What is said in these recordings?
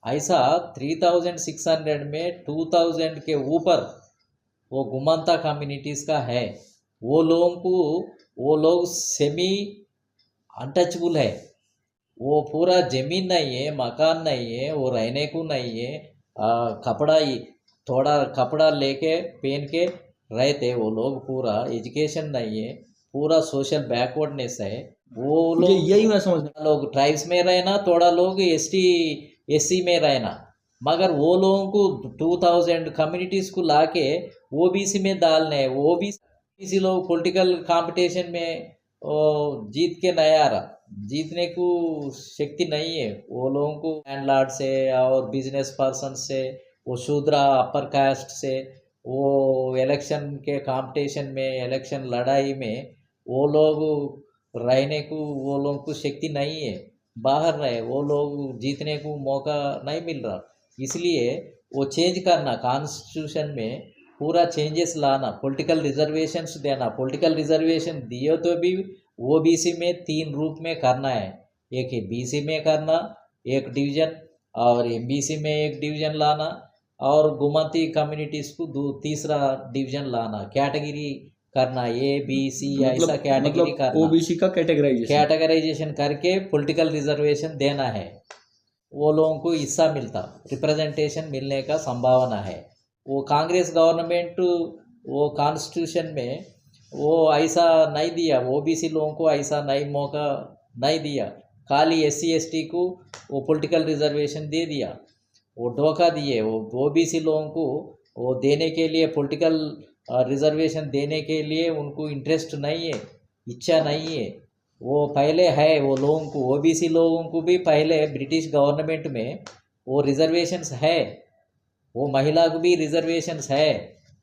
ऐसा 3600 में 2000 के ऊपर वो गुमांता कम्युनिटीज़ का है। वो लोगों को, वो लोग सेमी अनटचबल है। वो पूरा ज़मीन नहीं है, मकान नहीं है, वो रहने को नहीं है। कपड़ा ही थोड़ा कपड़ा लेके पहन के रहते वो लोग। पूरा एजुकेशन नहीं है, पूरा सोशल बैकवर्डनेस है। वो ये लोग, यही मैं समझ लोग ट्राइब्स में रहना, थोड़ा लोग एसटी एससी में रहना। मगर वो लोगों को 2000 कम्युनिटीज़ को लाके ओबीसी में डालने, वो भी किसी लोग पॉलिटिकल कंपटीशन में जीत के नहीं आ रहा। जीतने को शक्ति नहीं है वो लोगों को। लैंडलॉर्ड से और बिजनेस पर्सन से, वो शूद्रा अपर कास्ट से, वो इलेक्शन के कंपटीशन में, इलेक्शन लड़ाई में वो लोग रहने को, वो लोगों को शक्ति नहीं है। बाहर रहे वो लोग, जीतने को मौका नहीं मिल रहा। इसलिए वो चेंज करना, कॉन्स्टिट्यूशन में पूरा चेंजेस लाना, पॉलिटिकल रिजर्वेशंस देना। पॉलिटिकल रिजर्वेशन दिए तो भी ओबीसी में 3 रूप में करना है। एक बीसी में करना, एक डिवीजन, और एमबीसी में एक डिवीजन लाना, और गुमती कम्युनिटीज़ को तीसरा डिवीजन लाना। कैटेगरी करना, ए बी सी ऐसा कैटेगरी मतलब करना। ओबीसी का कैटेगराइजेशन। कैटेगराइजेशन करके पॉलिटिकल रिजर्वेशन देना है। वो लोगों को हिस्सा मिलता, रिप्रेजेंटेशन मिलने का संभावना है। वो कांग्रेस गवर्नमेंट वो कॉन्स्टिट्यूशन में वो ऐसा नहीं दिया। ओबीसी लोगों को ऐसा नहीं मौका नहीं दिया। खाली एससी एसटी को वो पॉलिटिकल रिजर्वेशन दे दिया। वो धोखा दिए। वो ओबीसी लोगों को वो देने के लिए, पॉलिटिकल रिजर्वेशन देने के लिए उनको इंटरेस्ट नहीं है, इच्छा नहीं है। वो पहले है वो लोगों को, ओबीसी लोगों को भी पहले ब्रिटिश गवर्नमेंट में वो रिजर्वेशंस है। वो महिला को भी रिजर्वेशंस है।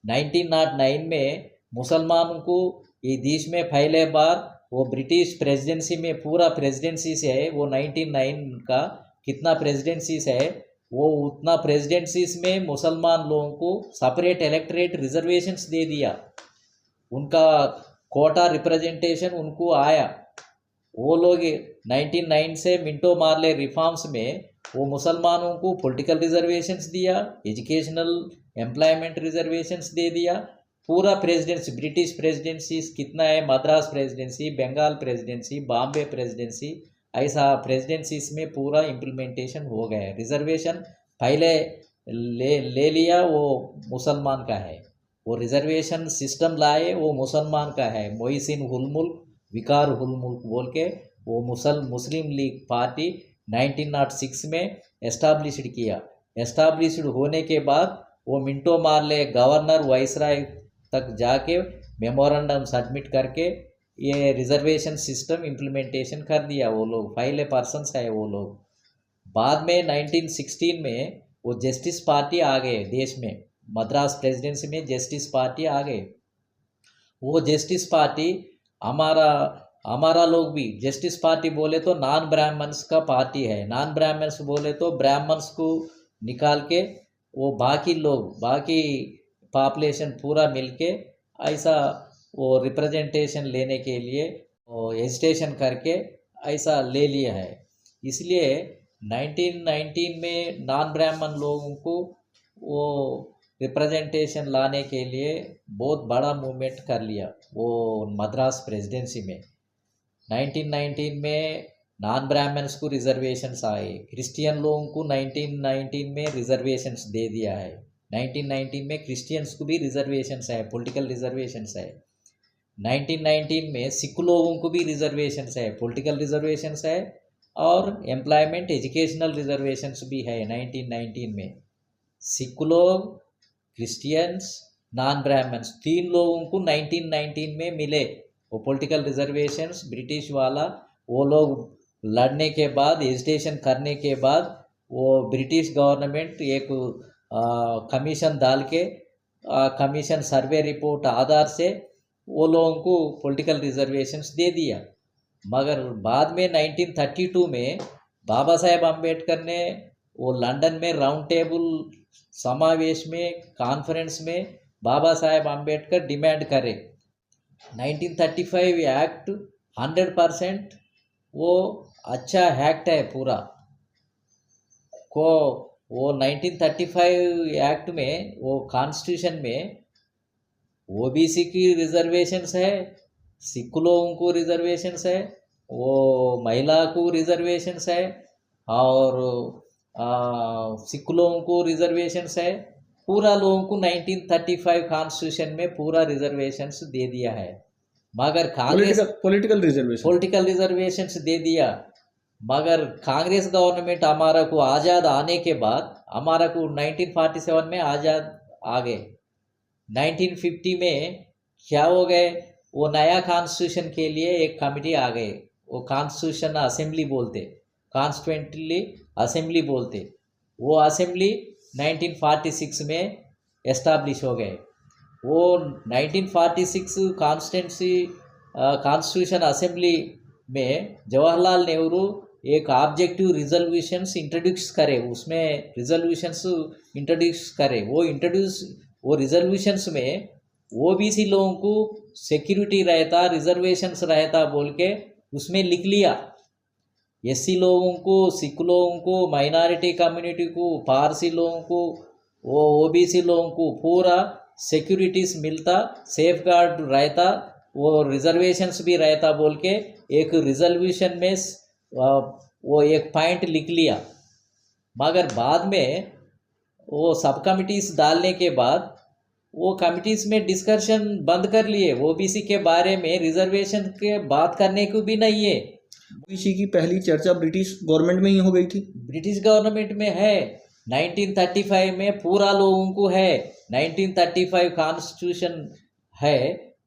1909 में मुसलमानों को ये देश में पहले बार वो ब्रिटिश प्रेसिडेंसी में, पूरा प्रेसिडेंसी से है वो 1909 का कितना प्रेसिडेंसीज है, वो उतना प्रेसिडेंसीज में मुसलमान लोगों को सेपरेट इलेक्टरेट रिजर्वेशंस दे दिया। उनका कोटा रिप्रेजेंटेशन उनको आया। वो लोग 1909 से मिंटो मार्ले रिफॉर्म्स में वो मुसलमानों को पॉलिटिकल रिजर्वेशंस दिया, एजुकेशनल एम्प्लॉयमेंट रिजर्वेशंस दे दिया। पूरा प्रेसिडेंसी, ब्रिटिश प्रेसिडेंसी कितना है, Madras presidency, Bengal presidency, Bombay presidency, ऐसा प्रेसिडेंसीज में पूरा इम्प्लीमेंटेशन हो गया है। रिजर्वेशन पहले ले लिया वो मुसलमान का है। वो रिजर्वेशन सिस्टम लाए वो मुसलमान का है। मोहसिन उल मुल्क, विकार उल मुल्क बोल के वो मुस्लिम लीग पार्टी 1906 में एस्टाब्लिश्ड किया। एस्टाब्लिश्ड होने के बाद वो मिंटो मार्ले गवर्नर वाइसराय तक जाके मेमोरेंडम सबमिट करके ये रिजर्वेशन सिस्टम इम्प्लीमेंटेशन कर दिया। वो लोग पहले पर्सन्स है वो लोग। बाद में 1916 में वो जस्टिस पार्टी आ गए देश में। मद्रास प्रेसिडेंसी में जस्टिस पार्टी आ गए। वो जस्टिस पार्टी हमारा हमारा लोग भी जस्टिस पार्टी बोले तो नॉन ब्राह्मण्स का पार्टी है। नॉन ब्राह्मण्स बोले तो ब्राह्मण्स को निकाल के वो बाकी लोग, बाकी पॉपुलेशन पूरा मिलके ऐसा वो रिप्रेजेंटेशन लेने के लिए वो एजिटेशन करके ऐसा ले लिया है। इसलिए 1919 में नॉन ब्राह्मण लोगों को वो रिप्रेजेंटेशन लाने के लिए बहुत बड़ा मूवमेंट कर लिया वो मद्रास प्रेसिडेंसी में। 1919 में नॉन ब्राह्मण्स को रिजर्वेशंस आए। क्रिश्चियन लोगों को 1919 में रिजर्वेशंस दे दिया है। 1919 में क्रिश्चियंस को भी रिजर्वेशंस है, पॉलिटिकल रिजर्वेशंस है। 1919 में सिख लोगों को भी रिजर्वेशंस है, पॉलिटिकल रिजर्वेशंस है, और एम्प्लॉयमेंट एजुकेशनल रिजर्वेशंस भी है। 1919 में सिख लोग, क्रिश्चियंस, नॉन ब्राह्मण्स 3 लोगों को 1919 में मिले वो पॉलिटिकल रिजर्वेशंस। ब्रिटिश वाला वो लोग लड़ने के बाद, एजिटेशन करने के बाद, वो ब्रिटिश गवर्नमेंट एक कमीशन डाल के कमीशन सर्वे रिपोर्ट आधार से वो लोगों को पॉलिटिकल रिजर्वेशंस दे दिया। मगर बाद में 1932 में बाबा साहेब अम्बेडकर ने वो लंदन में राउंड टेबल समावेश में, कॉन्फ्रेंस में बाबा साहेब अम्बेडकर डिमांड करे 1935 एक्ट 100% वो अच्छा एक्ट है पूरा। को वो 1935 एक्ट में वो कॉन्स्टिट्यूशन में ओबीसी की रिजर्वेशंस है, सिख लोगों को रिजर्वेशंस है, वो महिला को रिजर्वेशंस है, और सिख लोगों को रिजर्वेशंस है। पूरा लोगों को 1935 कॉन्स्टिट्यूशन में पूरा रिजर्वेशंस दे दिया है। मगर कांग्रेस पॉलिटिकल रिजर्वेशंस दे दिया, मगर कांग्रेस गवर्नमेंट हमारा को आज़ाद आने के बाद हमारा को 1947 में आज़ाद आ गए। 1950 में क्या हो गए, वो नया कॉन्स्टिट्यूशन के लिए एक कमिटी आ गए, वो कॉन्स्टिट्यूशन असेंबली बोलते, कॉन्स्टिट्यूंटली असेंबली बोलते। वो असेंबली 1946 में एस्टाब्लिश हो गए। वो 1946 कॉन्स्टिट्यूशन असेंबली में जवाहरलाल नेहरू एक ऑब्जेक्टिव रिजोल्यूशंस इंट्रोड्यूस करे, उसमें रिजोल्यूशंस इंट्रोड्यूस करे। वो रिजोल्यूशंस में ओबीसी लोगों को सिक्योरिटी रहता, रिजर्वेशंस रहता बोल के उसमें लिख लिया। एससी लोगों को, सिख लोगों को, माइनॉरिटी कम्युनिटी को, पारसी लोगों को, वो ओबीसी लोगों को पूरा सिक्योरिटीज मिलता, सेफ गार्ड रहता, वो रिजर्वेशंस भी रहता बोल के एक रिजोल्यूशन में वो एक पॉइंट लिख लिया। मगर बाद में वो सब कमिटीज डालने के बाद वो कमिटीज में डिस्कशन बंद कर लिए। ओबीसी के बारे में रिजर्वेशन के बात करने को भी नहीं है। ओबीसी की पहली चर्चा ब्रिटिश गवर्नमेंट में ही हो गई थी। ब्रिटिश गवर्नमेंट में है, 1935 में पूरा लोगों को है। 1935 कॉन्स्टिट्यूशन है,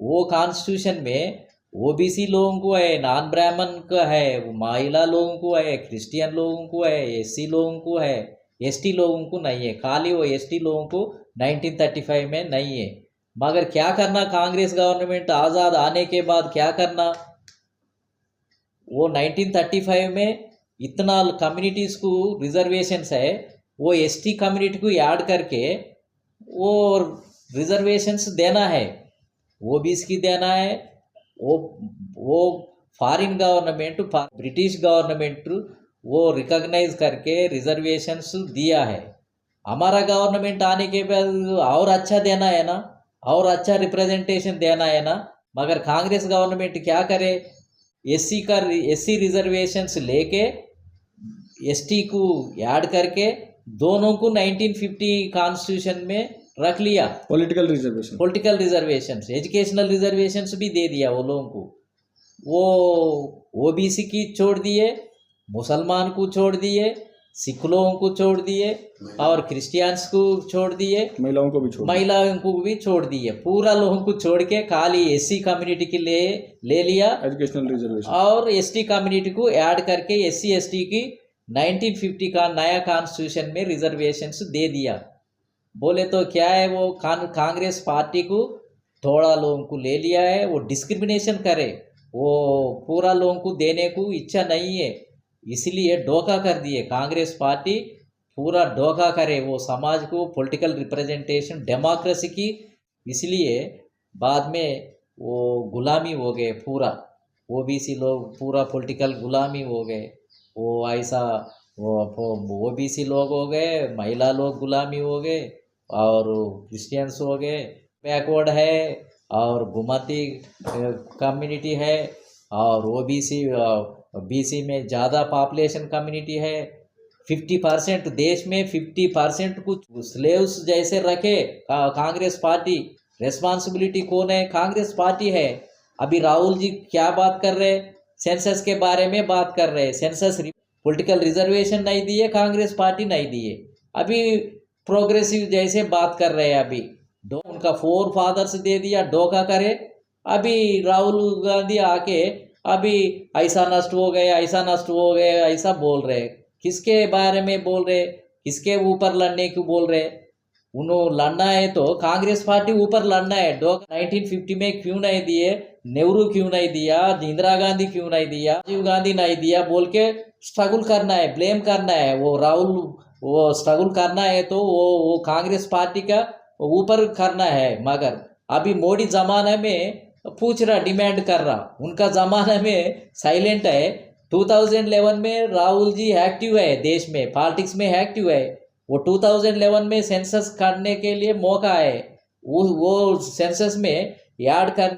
वो कॉन्स्टिट्यूशन में ओबीसी लोगों को है, नॉन ब्राह्मण का है, महिला लोगों को है, क्रिश्चियन लोगों को है, एससी लोगों को है, एसटी लोगों को नहीं है। खाली वो एसटी लोगों को 1935 में नहीं है। मगर क्या करना, कांग्रेस गवर्नमेंट आज़ाद आने के बाद क्या करना, वो 1935 में इतना कम्युनिटीज़ को रिजर्वेशंस है, वो एसटी कम्युनिटी को ऐड करके वो रिजर्वेशंस देना है, ओबीसी की देना है। वो फॉरेन गवर्नमेंट, ब्रिटिश गवर्नमेंट वो रिकॉग्नाइज करके रिजर्वेशंस दिया है। हमारा गवर्नमेंट आने के बाद और अच्छा देना है ना, और अच्छा रिप्रेजेंटेशन देना है ना। मगर कांग्रेस गवर्नमेंट क्या करे, एससी रिजर्वेशंस लेके एसटी को ऐड करके दोनों को 1950 कॉन्स्टिट्यूशन में रख लिया। पॉलिटिकल रिजर्वेशन, एजुकेशनल रिजर्वेशंस भी दे दिया वो लोगों को। वो ओबीसी की छोड़ दिए, मुसलमान को छोड़ दिए, सिख लोगों को छोड़ दिए, और क्रिश्चियंस को छोड़ दिए, महिलाओं को भी छोड़ दिए। पूरा लोगों को छोड़ के खाली एससी कम्युनिटी के लिए ले लिया एजुकेशनल रिजर्वेशन, और एसटी कम्युनिटी को ऐड करके एससी एसटी की 1950 का नया कॉन्स्टिट्यूशन में रिजर्वेशंस दे दिया। बोले तो क्या है, वो कांग्रेस पार्टी को थोड़ा लोगों को ले लिया है, वो डिस्क्रिमिनेशन करे, वो पूरा लोगों को देने को इच्छा नहीं है, इसलिए धोखा कर दिए। कांग्रेस पार्टी पूरा धोखा करे वो समाज को, पॉलिटिकल रिप्रेजेंटेशन, डेमोक्रेसी की, इसलिए बाद में वो गुलामी हो गए। पूरा ओबीसी लोग पूरा पॉलिटिकल गुलामी हो गए। वो ऐसा वो ओबीसी लोग हो गए, महिला लोग गुलामी हो गए, और क्रिश्चियंस हो गए, बैकवर्ड है, और गुमती कम्युनिटी है, और ओबीसी बीसी में ज़्यादा पॉपुलेशन कम्युनिटी है। 50% देश में 50% कुछ स्लेव्स जैसे रखे कांग्रेस पार्टी। रेस्पॉन्सिबिलिटी कौन है, कांग्रेस पार्टी है। अभी राहुल जी क्या बात कर रहे, सेंसस के बारे में बात कर रहे। सेंसस पॉलिटिकल रिजर्वेशन नहीं दिए, कांग्रेस पार्टी नहीं दिए। अभी प्रोग्रेसिव जैसे बात कर रहे हैं। अभी उनका 4 फादर्स दे दिया, धोखा करे। अभी राहुल गांधी आके अभी ऐसा नष्ट हो गए, ऐसा नष्ट हो गए, ऐसा बोल रहे। किसके बारे में बोल रहे, किसके ऊपर लड़ने को बोल रहे? उन्होंने लड़ना है तो कांग्रेस पार्टी ऊपर लड़ना है। 1950 में क्यों नहीं दिए, नेहरू क्यों नहीं दिया, इंदिरा गांधी क्यों नहीं दिया, राजीव गांधी नहीं दिया बोल के स्ट्रगल करना है, ब्लेम करना है। वो राहुल वो स्ट्रगल करना है तो वो कांग्रेस पार्टी का ऊपर करना है। मगर अभी मोदी जमाने में पूछ रहा, डिमांड कर रहा। उनका जमाना में साइलेंट है, 2011 में राहुल जी एक्टिव है, देश में पॉलिटिक्स में एक्टिव है। वो 2011 में सेंसस करने के लिए मौका है, वो सेंसस में याद कर